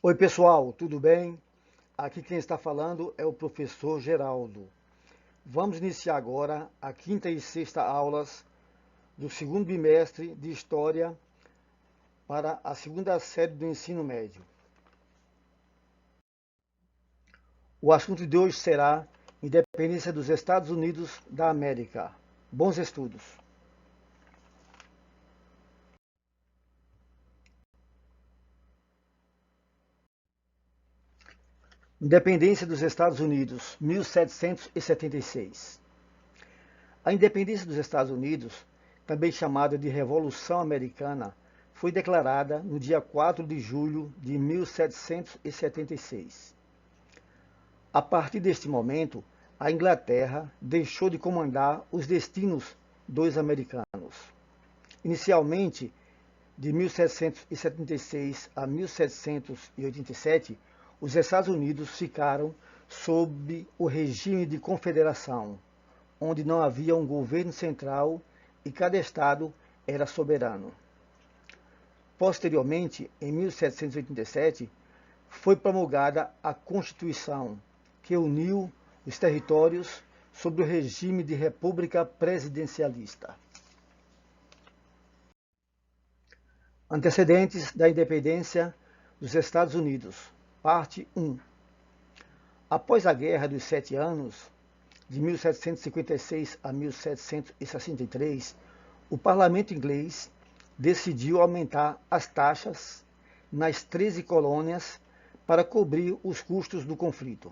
Oi, pessoal, tudo bem? Aqui quem está falando é o professor Geraldo. Vamos iniciar agora a quinta e sexta aulas do segundo bimestre de História para a segunda série do ensino médio. O assunto de hoje será Independência dos Estados Unidos da América. Bons estudos! Independência dos Estados Unidos, 1776. A independência dos Estados Unidos, também chamada de Revolução Americana, foi declarada no dia 4 de julho de 1776. A partir deste momento, a Inglaterra deixou de comandar os destinos dos americanos. Inicialmente, de 1776 a 1787, os Estados Unidos ficaram sob o regime de confederação, onde não havia um governo central e cada estado era soberano. Posteriormente, em 1787, foi promulgada a Constituição, que uniu os territórios sob o regime de república presidencialista. Antecedentes da independência dos Estados Unidos, parte 1. Após a Guerra dos Sete Anos, de 1756 a 1763, o parlamento inglês decidiu aumentar as taxas nas 13 colônias para cobrir os custos do conflito.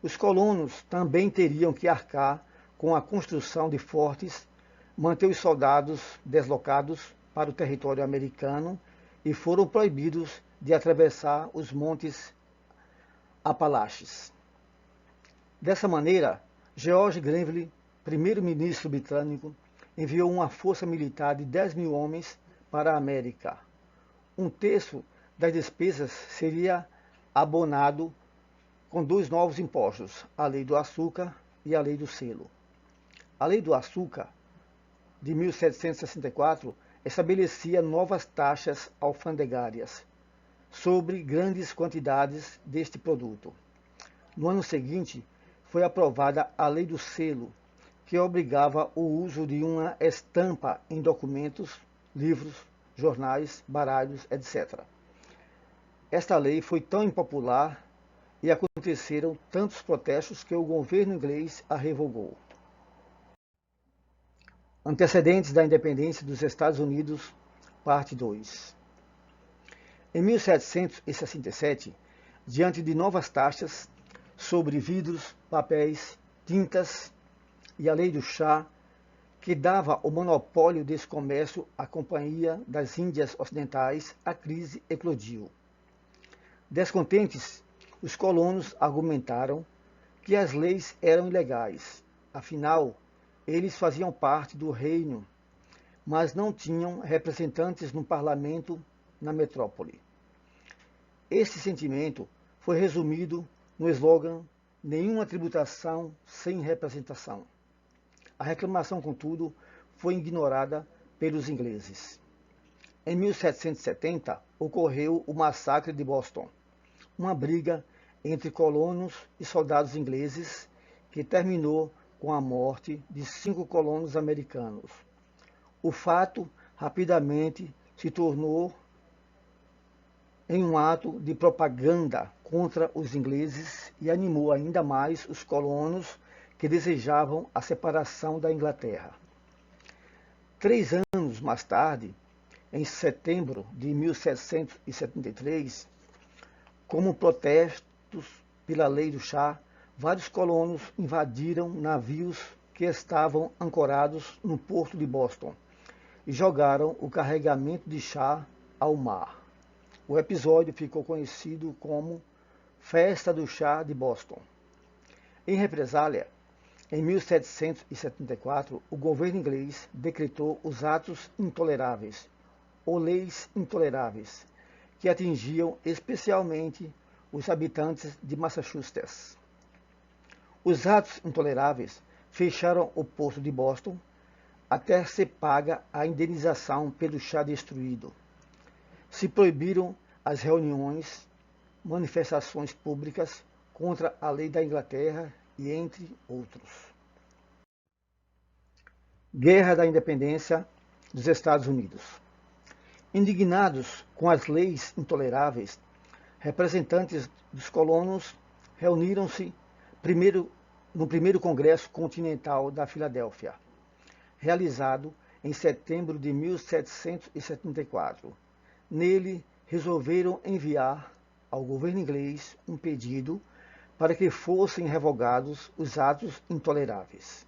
Os colonos também teriam que arcar com a construção de fortes, manter os soldados deslocados para o território americano e foram proibidos de atravessar os montes Apalaches. Dessa maneira, George Grenville, primeiro-ministro britânico, enviou uma força militar de 10.000 homens para a América. Um terço das despesas seria abonado com dois novos impostos, a Lei do Açúcar e a Lei do Selo. A Lei do Açúcar, de 1764, estabelecia novas taxas alfandegárias sobre grandes quantidades deste produto. No ano seguinte, foi aprovada a Lei do Selo, que obrigava o uso de uma estampa em documentos, livros, jornais, baralhos, etc. Esta lei foi tão impopular e aconteceram tantos protestos que o governo inglês a revogou. Antecedentes da independência dos Estados Unidos, parte 2. Em 1767, diante de novas taxas sobre vidros, papéis, tintas e a lei do chá, que dava o monopólio desse comércio à Companhia das Índias Ocidentais, a crise eclodiu. Descontentes, os colonos argumentaram que as leis eram ilegais, afinal, eles faziam parte do reino, mas não tinham representantes no parlamento na metrópole. Esse sentimento foi resumido no slogan "Nenhuma tributação sem representação". A reclamação, contudo, foi ignorada pelos ingleses. Em 1770, ocorreu o massacre de Boston, uma briga entre colonos e soldados ingleses que terminou com a morte de 5 colonos americanos. O fato rapidamente se tornou em um ato de propaganda contra os ingleses e animou ainda mais os colonos que desejavam a separação da Inglaterra. 3 anos mais tarde, em setembro de 1773, como protestos pela lei do chá, vários colonos invadiram navios que estavam ancorados no porto de Boston e jogaram o carregamento de chá ao mar. O episódio ficou conhecido como Festa do Chá de Boston. Em represália, em 1774, o governo inglês decretou os atos intoleráveis, ou leis intoleráveis, que atingiam especialmente os habitantes de Massachusetts. Os atos intoleráveis fecharam o porto de Boston até ser paga a indenização pelo chá destruído. Se proibiram as reuniões, manifestações públicas contra a lei da Inglaterra e entre outros. Guerra da Independência dos Estados Unidos. Indignados com as leis intoleráveis, representantes dos colonos reuniram-se no primeiro Congresso Continental da Filadélfia, realizado em setembro de 1774. Nele, resolveram enviar ao governo inglês um pedido para que fossem revogados os atos intoleráveis.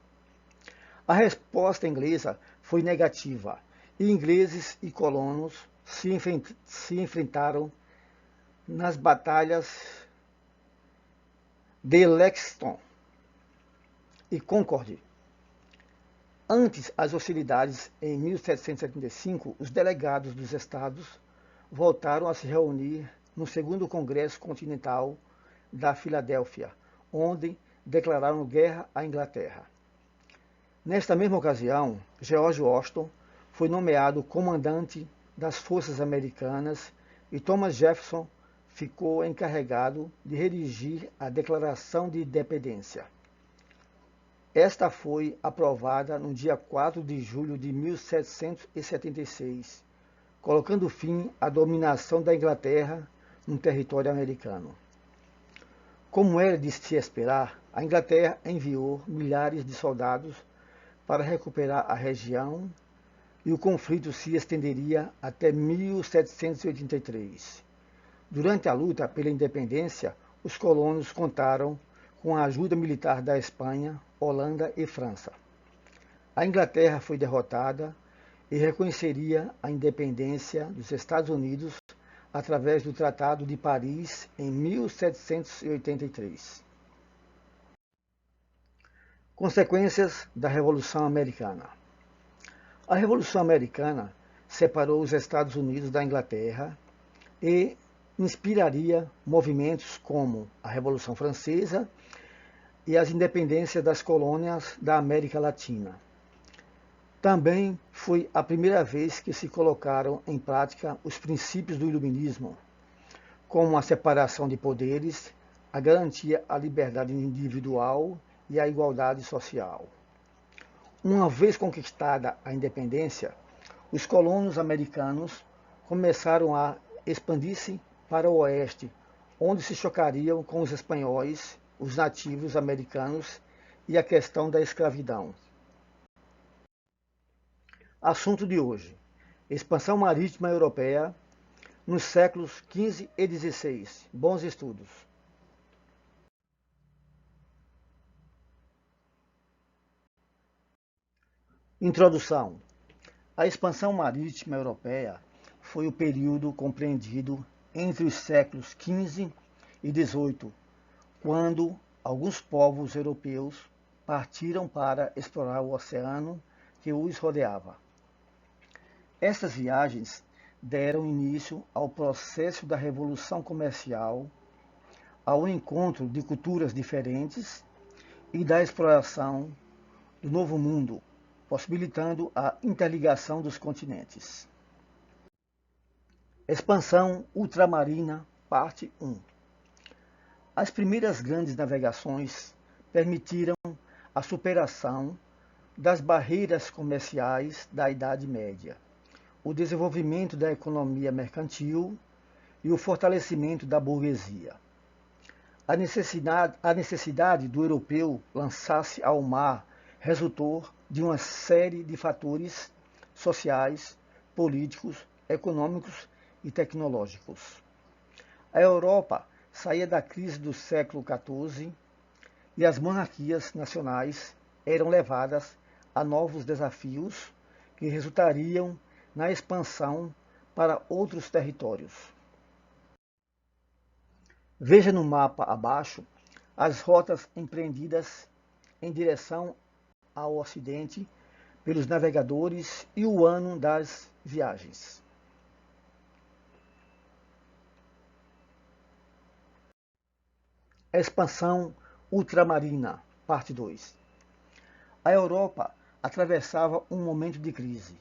A resposta inglesa foi negativa e ingleses e colonos se enfrentaram nas batalhas de Lexington e Concord. Antes as hostilidades, em 1775, os delegados dos estados voltaram a se reunir no segundo Congresso Continental da Filadélfia, onde declararam guerra à Inglaterra. Nesta mesma ocasião, George Washington foi nomeado comandante das forças americanas e Thomas Jefferson ficou encarregado de redigir a Declaração de Independência. Esta foi aprovada no dia 4 de julho de 1776, colocando fim à dominação da Inglaterra no território americano. Como era de se esperar, a Inglaterra enviou milhares de soldados para recuperar a região e o conflito se estenderia até 1783. Durante a luta pela independência, os colonos contaram com a ajuda militar da Espanha, Holanda e França. A Inglaterra foi derrotada e reconheceria a independência dos Estados Unidos através do Tratado de Paris em 1783. Consequências da Revolução Americana. A Revolução Americana separou os Estados Unidos da Inglaterra e inspiraria movimentos como a Revolução Francesa e as independências das colônias da América Latina. Também foi a primeira vez que se colocaram em prática os princípios do Iluminismo, como a separação de poderes, a garantia à liberdade individual e à igualdade social. Uma vez conquistada a independência, os colonos americanos começaram a expandir-se para o oeste, onde se chocariam com os espanhóis, os nativos americanos e a questão da escravidão. Assunto de hoje: expansão marítima europeia nos séculos XV e XVI. Bons estudos. Introdução. A expansão marítima europeia foi o período compreendido entre os séculos XV e XVIII, quando alguns povos europeus partiram para explorar o oceano que os rodeava. Estas viagens deram início ao processo da Revolução Comercial, ao encontro de culturas diferentes e da exploração do Novo Mundo, possibilitando a interligação dos continentes. Expansão ultramarina, parte 1. As primeiras grandes navegações permitiram a superação das barreiras comerciais da Idade Média, o desenvolvimento da economia mercantil e o fortalecimento da burguesia. A necessidade do europeu lançar-se ao mar resultou de uma série de fatores sociais, políticos, econômicos e tecnológicos. A Europa saía da crise do século XIV e as monarquias nacionais eram levadas a novos desafios que resultariam na expansão para outros territórios. Veja no mapa abaixo as rotas empreendidas em direção ao Ocidente pelos navegadores e o ano das viagens. Expansão ultramarina, parte 2. A Europa atravessava um momento de crise,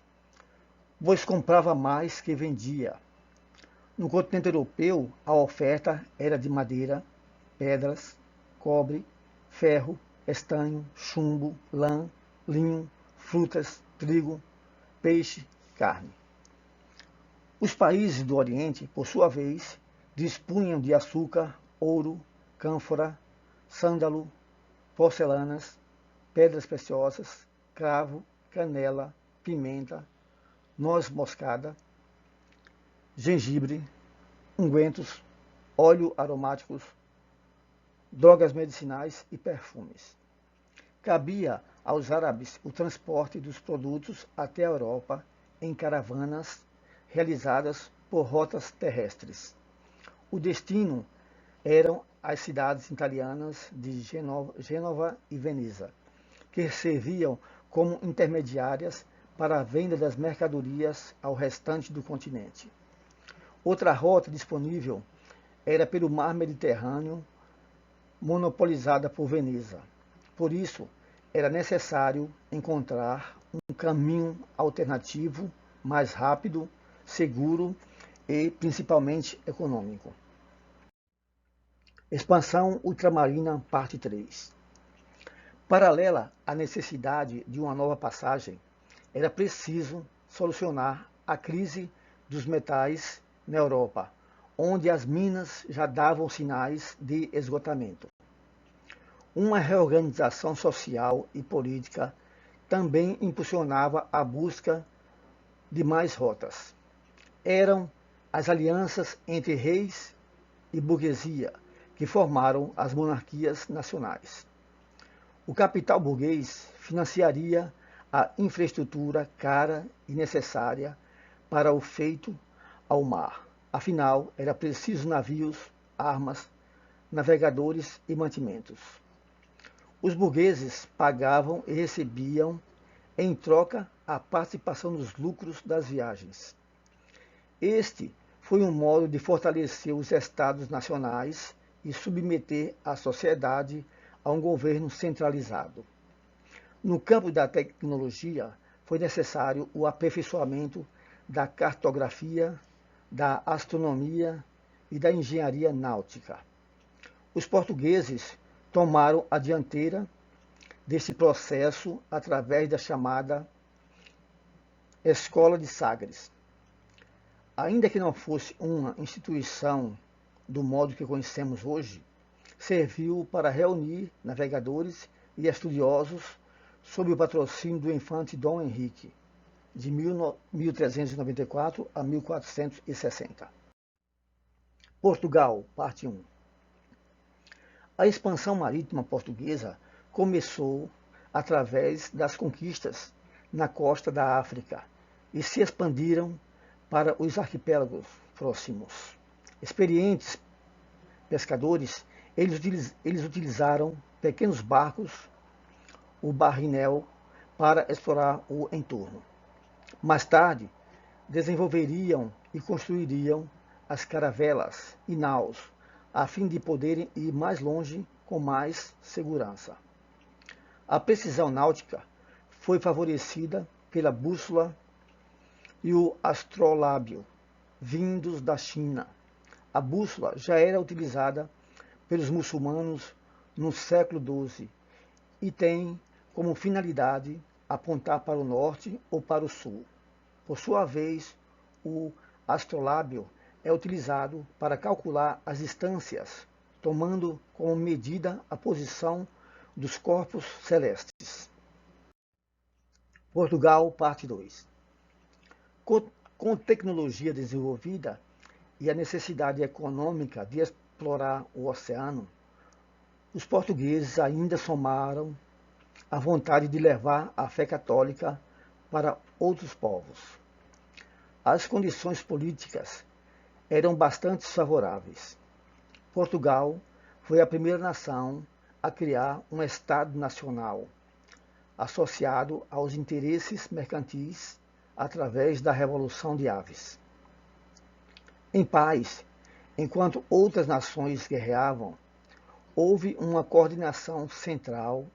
pois comprava mais que vendia. No continente europeu, a oferta era de madeira, pedras, cobre, ferro, estanho, chumbo, lã, linho, frutas, trigo, peixe, carne. Os países do Oriente, por sua vez, dispunham de açúcar, ouro, cânfora, sândalo, porcelanas, pedras preciosas, cravo, canela, pimenta, noz moscada, gengibre, ungüentos, óleo aromáticos, drogas medicinais e perfumes. Cabia aos árabes o transporte dos produtos até a Europa em caravanas realizadas por rotas terrestres. O destino eram as cidades italianas de Gênova e Veneza, que serviam como intermediárias para a venda das mercadorias ao restante do continente. Outra rota disponível era pelo mar Mediterrâneo, monopolizada por Veneza. Por isso, era necessário encontrar um caminho alternativo, mais rápido, seguro e principalmente econômico. Expansão ultramarina, parte 3. Paralela à necessidade de uma nova passagem, era preciso solucionar a crise dos metais na Europa, onde as minas já davam sinais de esgotamento. Uma reorganização social e política também impulsionava a busca de mais rotas. Eram as alianças entre reis e burguesia que formaram as monarquias nacionais. O capital burguês financiaria a infraestrutura cara e necessária para o feito ao mar. Afinal, era preciso navios, armas, navegadores e mantimentos. Os burgueses pagavam e recebiam, em troca, a participação nos lucros das viagens. Este foi um modo de fortalecer os estados nacionais e submeter a sociedade a um governo centralizado. No campo da tecnologia, foi necessário o aperfeiçoamento da cartografia, da astronomia e da engenharia náutica. Os portugueses tomaram a dianteira desse processo através da chamada Escola de Sagres. Ainda que não fosse uma instituição do modo que conhecemos hoje, serviu para reunir navegadores e estudiosos sob o patrocínio do infante Dom Henrique, de 1394 a 1460. Portugal, parte 1. A expansão marítima portuguesa começou através das conquistas na costa da África e se expandiram para os arquipélagos próximos. Experientes pescadores, eles utilizaram pequenos barcos, o barrinel, para explorar o entorno. Mais tarde, desenvolveriam e construiriam as caravelas e naus, a fim de poderem ir mais longe com mais segurança. A precisão náutica foi favorecida pela bússola e o astrolábio, vindos da China. A bússola já era utilizada pelos muçulmanos no século XII e tem como finalidade apontar para o norte ou para o sul. Por sua vez, o astrolábio é utilizado para calcular as distâncias, tomando como medida a posição dos corpos celestes. Portugal, parte 2. Com tecnologia desenvolvida e a necessidade econômica de explorar o oceano, os portugueses ainda somaram a vontade de levar a fé católica para outros povos. As condições políticas eram bastante favoráveis. Portugal foi a primeira nação a criar um Estado nacional, associado aos interesses mercantis através da Revolução de Aves. Em paz, enquanto outras nações guerreavam, houve uma coordenação central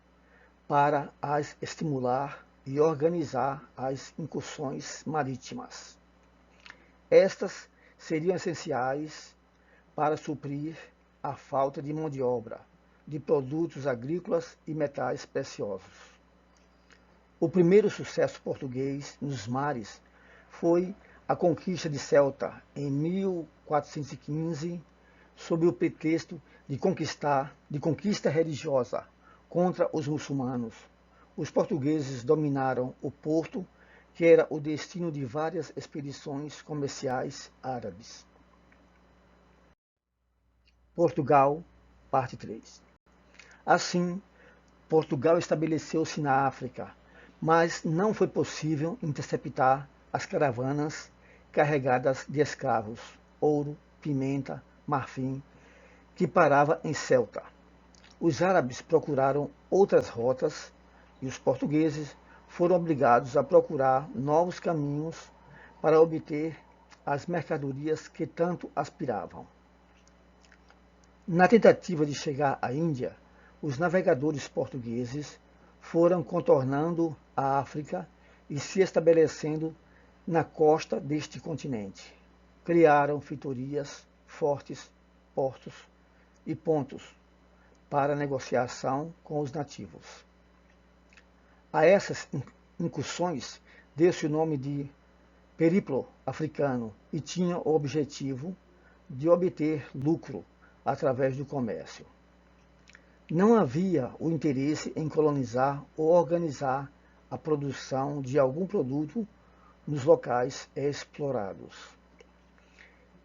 para as estimular e organizar as incursões marítimas. Estas seriam essenciais para suprir a falta de mão de obra, de produtos agrícolas e metais preciosos. O primeiro sucesso português nos mares foi a conquista de Ceuta em 1415, sob o pretexto de conquista religiosa contra os muçulmanos. Os portugueses dominaram o porto, que era o destino de várias expedições comerciais árabes. Portugal, parte 3. Assim, Portugal estabeleceu-se na África, mas não foi possível interceptar as caravanas carregadas de escravos, ouro, pimenta, marfim, que parava em Ceuta. Os árabes procuraram outras rotas e os portugueses foram obrigados a procurar novos caminhos para obter as mercadorias que tanto aspiravam. Na tentativa de chegar à Índia, os navegadores portugueses foram contornando a África e se estabelecendo na costa deste continente. Criaram feitorias, fortes, portos e pontos para negociação com os nativos. A essas incursões deu-se o nome de periplo africano e tinha o objetivo de obter lucro através do comércio. Não havia o interesse em colonizar ou organizar a produção de algum produto nos locais explorados.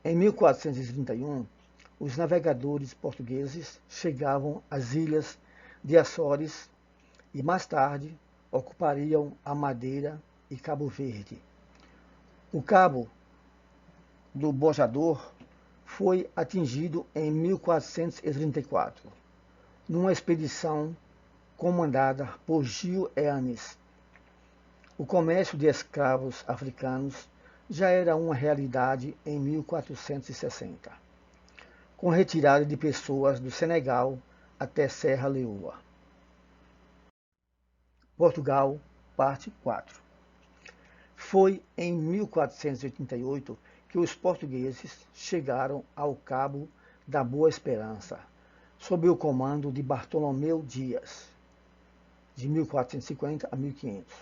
Em 1431, os navegadores portugueses chegavam às ilhas de Açores e mais tarde ocupariam a Madeira e Cabo Verde. O Cabo do Bojador foi atingido em 1434, numa expedição comandada por Gil Eanes. O comércio de escravos africanos já era uma realidade em 1460, com retirada de pessoas do Senegal até Serra Leoa. Portugal, parte 4. Foi em 1488 que os portugueses chegaram ao Cabo da Boa Esperança, sob o comando de Bartolomeu Dias, de 1450 a 1500.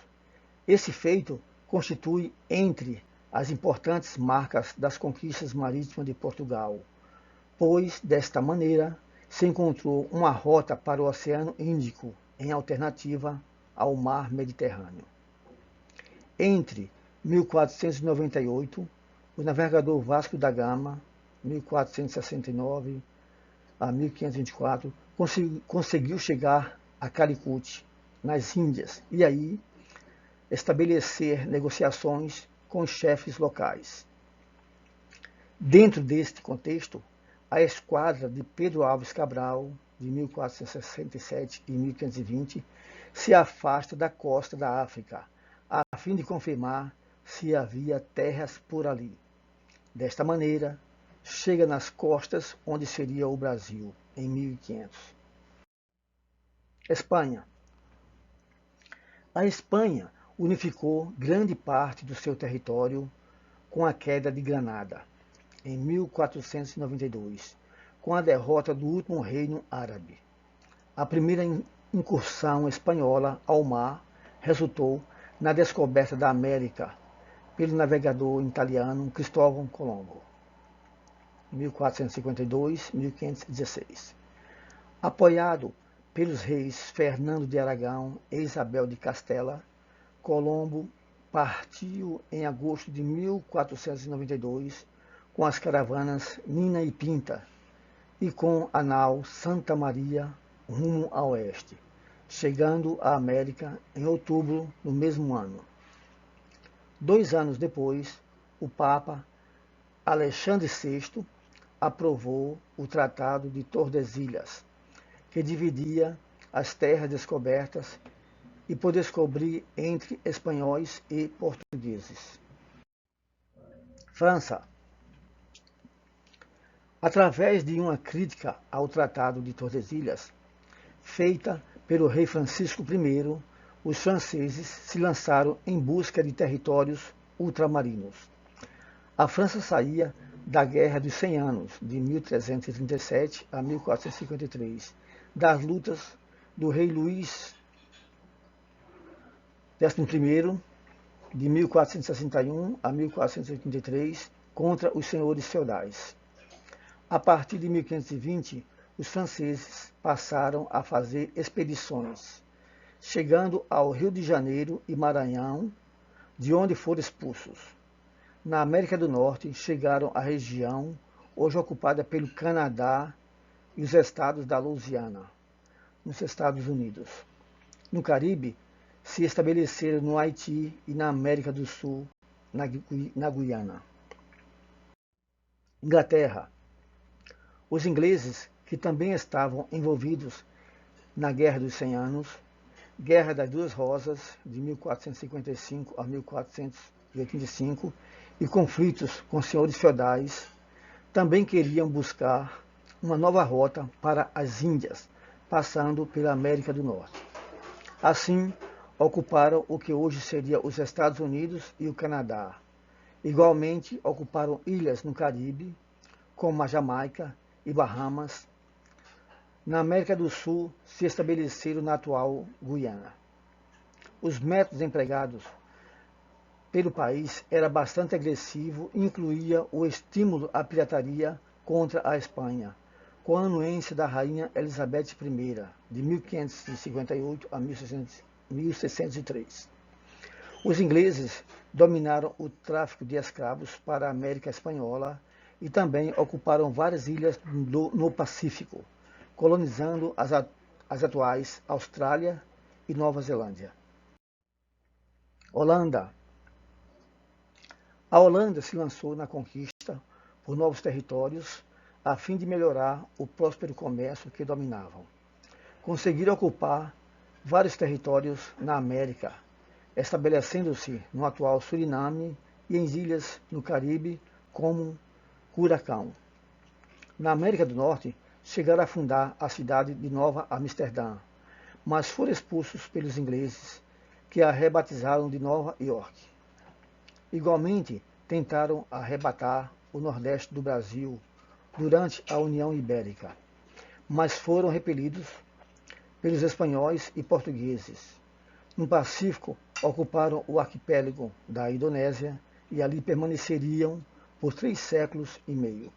Esse feito constitui entre as importantes marcas das conquistas marítimas de Portugal, pois, desta maneira, se encontrou uma rota para o Oceano Índico, em alternativa ao Mar Mediterrâneo. Entre 1498, o navegador Vasco da Gama, 1469 a 1524, conseguiu chegar a Calicut, nas Índias, e aí estabelecer negociações com os chefes locais. Dentro deste contexto, a esquadra de Pedro Álvares Cabral, de 1467 e 1520, se afasta da costa da África, a fim de confirmar se havia terras por ali. Desta maneira, chega nas costas onde seria o Brasil, em 1500. Espanha. A Espanha unificou grande parte do seu território com a queda de Granada, em 1492, com a derrota do último reino árabe. A primeira incursão espanhola ao mar resultou na descoberta da América pelo navegador italiano Cristóvão Colombo, 1452-1516. Apoiado pelos reis Fernando de Aragão e Isabel de Castela, Colombo partiu em agosto de 1492 com as caravanas Nina e Pinta e com a nau Santa Maria rumo a oeste, chegando à América em outubro do mesmo ano. 2 anos depois, o Papa Alexandre VI aprovou o Tratado de Tordesilhas, que dividia as terras descobertas e por descobrir entre espanhóis e portugueses. França. Através de uma crítica ao Tratado de Tordesilhas, feita pelo rei Francisco I, os franceses se lançaram em busca de territórios ultramarinos. A França saía da Guerra dos 100 Anos, de 1337 a 1453, das lutas do rei Luís XI, de 1461 a 1483, contra os senhores feudais. A partir de 1520, os franceses passaram a fazer expedições, chegando ao Rio de Janeiro e Maranhão, de onde foram expulsos. Na América do Norte, chegaram à região hoje ocupada pelo Canadá e os estados da Louisiana, nos Estados Unidos. No Caribe, se estabeleceram no Haiti e na América do Sul, na Guiana. Inglaterra. Os ingleses, que também estavam envolvidos na Guerra dos 100 Anos, Guerra das Duas Rosas, de 1455 a 1485, e conflitos com senhores feudais, também queriam buscar uma nova rota para as Índias, passando pela América do Norte. Assim, ocuparam o que hoje seria os Estados Unidos e o Canadá. Igualmente, ocuparam ilhas no Caribe, como a Jamaica e Bahamas. Na América do Sul, se estabeleceram na atual Guiana. Os métodos empregados pelo país era bastante agressivo e incluía o estímulo à pirataria contra a Espanha, com a anuência da rainha Elizabeth I, de 1558 a 1603. Os ingleses dominaram o tráfico de escravos para a América Espanhola e também ocuparam várias ilhas no Pacífico, colonizando as atuais Austrália e Nova Zelândia. Holanda. A Holanda se lançou na conquista por novos territórios a fim de melhorar o próspero comércio que dominavam. Conseguiram ocupar vários territórios na América, estabelecendo-se no atual Suriname e em ilhas no Caribe, como Curacão. Na América do Norte, chegaram a fundar a cidade de Nova Amsterdã, mas foram expulsos pelos ingleses, que a rebatizaram de Nova York. Igualmente, tentaram arrebatar o Nordeste do Brasil durante a União Ibérica, mas foram repelidos pelos espanhóis e portugueses. No Pacífico, ocuparam o arquipélago da Indonésia e ali permaneceriam por 3 séculos e meio.